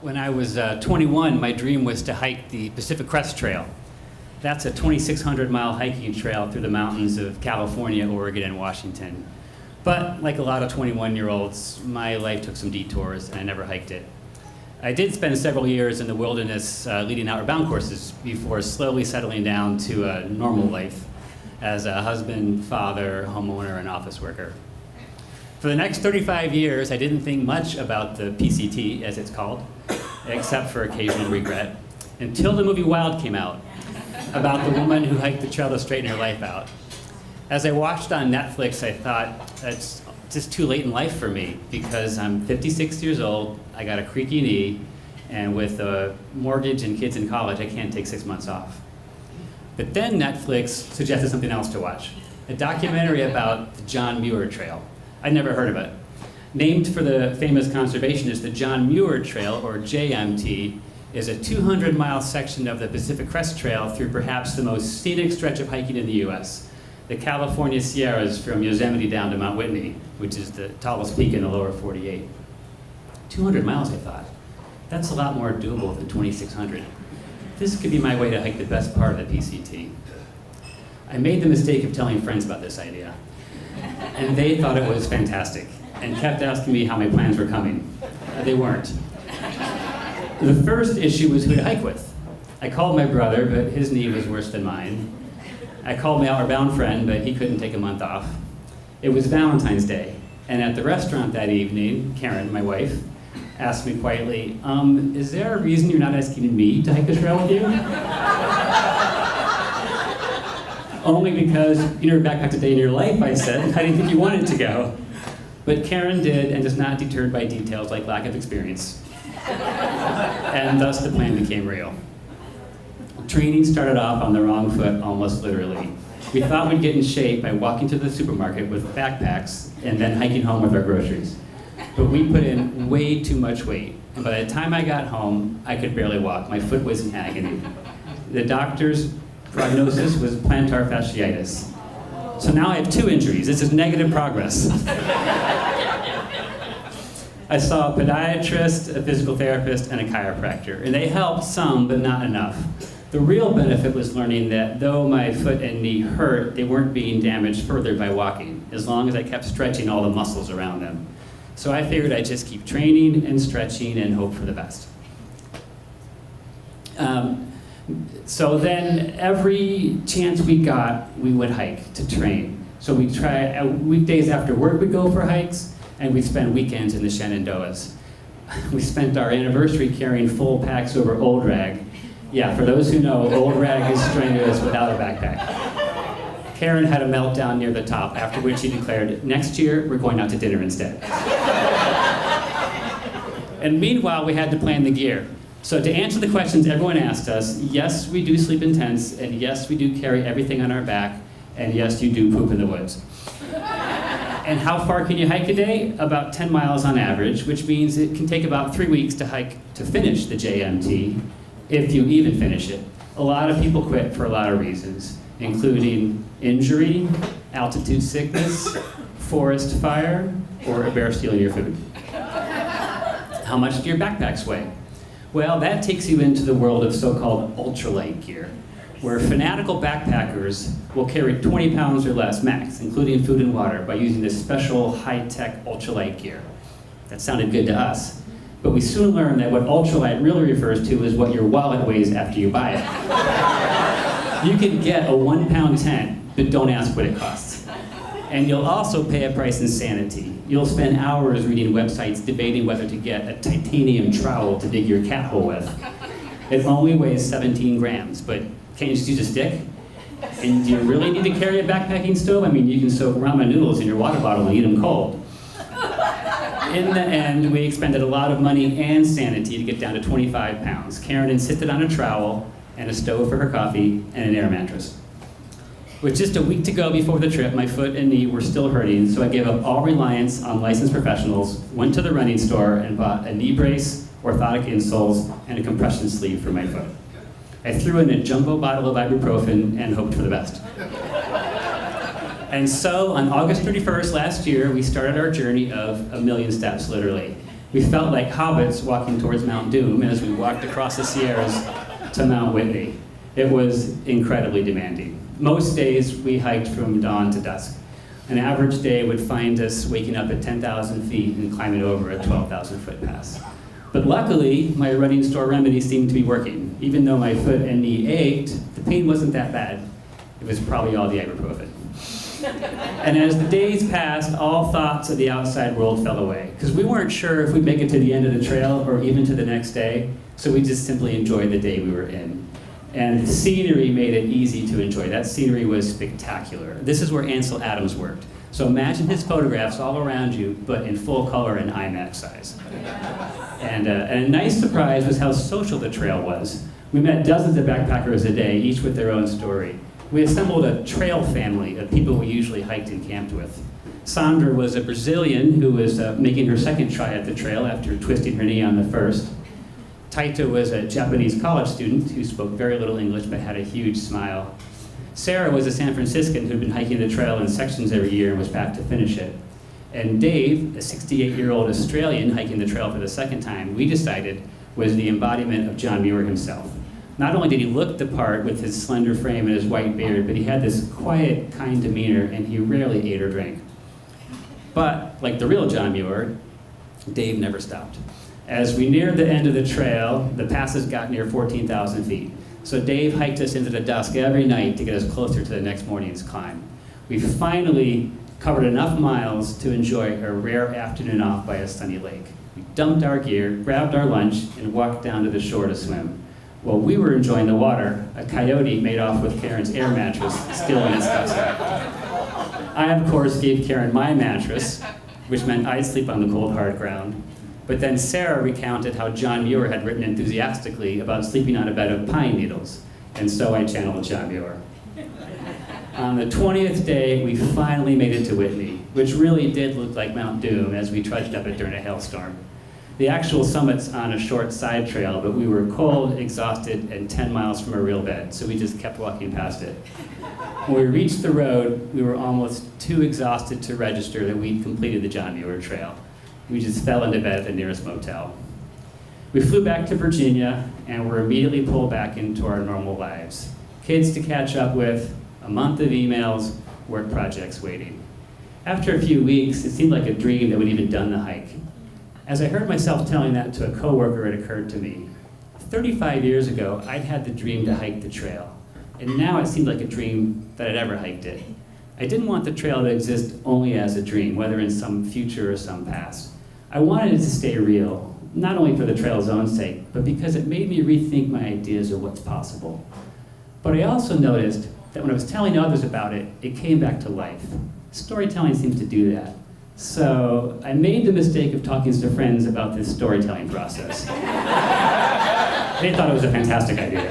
When I was 21, my dream was to hike the Pacific Crest Trail. That's a 2,600-mile hiking trail through the mountains of California, Oregon, and Washington. But like a lot of 21-year-olds, my life took some detours, and I never hiked it. I did spend several years in the wilderness leading outward bound courses before slowly settling down to a normal life as a husband, father, homeowner, and office worker. For the next 35 years, I didn't think much about the PCT, as it's called, except for occasional regret, until the movie Wild came out, about the woman who hiked the trail to straighten her life out. As I watched on Netflix, I thought, that's just too late in life for me, because I'm 56 years old, I got a creaky knee, and with a mortgage and kids in college, I can't take 6 months off. But then Netflix suggested something else to watch, a documentary about the John Muir Trail. I'd never heard of it. Named for the famous conservationist, the John Muir Trail, or JMT, is a 200-mile section of the Pacific Crest Trail through perhaps the most scenic stretch of hiking in the US, the California Sierras from Yosemite down to Mount Whitney, which is the tallest peak in the lower 48. 200 miles, I thought. That's a lot more doable than 2,600. This could be my way to hike the best part of the PCT. I made the mistake of telling friends about this idea, and they thought it was fantastic, and kept asking me how my plans were coming. They weren't. The first issue was who to hike with. I called my brother, but his knee was worse than mine. I called my outward bound friend, but he couldn't take a month off. It was Valentine's Day, and at the restaurant that evening, Karen, my wife, asked me quietly, is there a reason you're not asking me to hike the trail with you? Only because you never backpacked a day in your life, I said. I didn't think you wanted to go. But Karen did, and was not deterred by details like lack of experience. And thus the plan became real. Training started off on the wrong foot, almost literally. We thought we'd get in shape by walking to the supermarket with backpacks and then hiking home with our groceries. But we put in way too much weight. And by the time I got home, I could barely walk. My foot was in agony. The doctor's prognosis was plantar fasciitis. So now I have 2 injuries. This is negative progress. I saw a podiatrist, a physical therapist, and a chiropractor, and they helped some, but not enough. The real benefit was learning that though my foot and knee hurt, they weren't being damaged further by walking, as long as I kept stretching all the muscles around them. So I figured I'd just keep training and stretching and hope for the best. So then every chance we got, we would hike to train. So we'd try, weekdays after work we'd go for hikes, and we'd spend weekends in the Shenandoahs. We spent our anniversary carrying full packs over Old Rag. Yeah, for those who know, Old Rag is strenuous without a backpack. Karen had a meltdown near the top, after which she declared, next year, we're going out to dinner instead. And meanwhile, we had to plan the gear. So to answer the questions everyone asked us, yes, we do sleep in tents, and yes, we do carry everything on our back, and yes, you do poop in the woods. And how far can you hike a day? About 10 miles on average, which means it can take about 3 weeks to hike to finish the JMT, if you even finish it. A lot of people quit for a lot of reasons, including injury, altitude sickness, forest fire, or a bear stealing your food. How much do your backpacks weigh? Well, that takes you into the world of so-called ultralight gear, where fanatical backpackers will carry 20 pounds or less max, including food and water, by using this special high-tech ultralight gear. That sounded good to us, but we soon learned that what ultralight really refers to is what your wallet weighs after you buy it. You can get a 1-pound tent, but don't ask what it costs. And you'll also pay a price in sanity. You'll spend hours reading websites debating whether to get a titanium trowel to dig your cat hole with. It only weighs 17 grams, but can't you just use a stick? And do you really need to carry a backpacking stove? I mean, you can soak ramen noodles in your water bottle and eat them cold. In the end, we expended a lot of money and sanity to get down to 25 pounds. Karen insisted on a trowel and a stove for her coffee and an air mattress. With just a week to go before the trip, my foot and knee were still hurting, so I gave up all reliance on licensed professionals, went to the running store, and bought a knee brace, orthotic insoles, and a compression sleeve for my foot. I threw in a jumbo bottle of ibuprofen and hoped for the best. And so, on August 31st last year, we started our journey of 1,000,000 steps, literally. We felt like hobbits walking towards Mount Doom as we walked across the Sierras to Mount Whitney. It was incredibly demanding. Most days we hiked from dawn to dusk. An average day would find us waking up at 10,000 feet and climbing over a 12,000-foot pass. But luckily, my running store remedy seemed to be working. Even though my foot and knee ached, the pain wasn't that bad. It was probably all the ibuprofen. And as the days passed, all thoughts of the outside world fell away, because we weren't sure if we'd make it to the end of the trail or even to the next day, so we just simply enjoyed the day we were in. And the scenery made it easy to enjoy. That scenery was spectacular. This is where Ansel Adams worked. So imagine his photographs all around you, but in full color and IMAX size. And a nice surprise was how social the trail was. We met dozens of backpackers a day, each with their own story. We assembled a trail family of people we usually hiked and camped with. Sandra was a Brazilian who was making her second try at the trail after twisting her knee on the first. Taito was a Japanese college student who spoke very little English but had a huge smile. Sarah was a San Franciscan who'd been hiking the trail in sections every year and was back to finish it. And Dave, a 68-year-old Australian hiking the trail for the second time, we decided was the embodiment of John Muir himself. Not only did he look the part with his slender frame and his white beard, but he had this quiet, kind demeanor, and he rarely ate or drank. But, like the real John Muir, Dave never stopped. As we neared the end of the trail, the passes got near 14,000 feet. So Dave hiked us into the dusk every night to get us closer to the next morning's climb. We finally covered enough miles to enjoy a rare afternoon off by a sunny lake. We dumped our gear, grabbed our lunch, and walked down to the shore to swim. While we were enjoying the water, a coyote made off with Karen's air mattress, stealing its gutsy. I, of course, gave Karen my mattress, which meant I'd sleep on the cold, hard ground. But then Sarah recounted how John Muir had written enthusiastically about sleeping on a bed of pine needles, and so I channeled John Muir. On the 20th day, we finally made it to Whitney, which really did look like Mount Doom as we trudged up it during a hailstorm. The actual summit's on a short side trail, but we were cold, exhausted, and 10 miles from a real bed, so we just kept walking past it. When we reached the road, we were almost too exhausted to register that we'd completed the John Muir Trail. We just fell into bed at the nearest motel. We flew back to Virginia and were immediately pulled back into our normal lives. Kids to catch up with, a month of emails, work projects waiting. After a few weeks, it seemed like a dream that we'd even done the hike. As I heard myself telling that to a coworker, it occurred to me. 35 years ago, I'd had the dream to hike the trail, and now it seemed like a dream that I'd ever hiked it. I didn't want the trail to exist only as a dream, whether in some future or some past. I wanted it to stay real, not only for the trail's own sake, but because it made me rethink my ideas of what's possible. But I also noticed that when I was telling others about it, it came back to life. Storytelling seems to do that. So I made the mistake of talking to friends about this storytelling process. They thought it was a fantastic idea.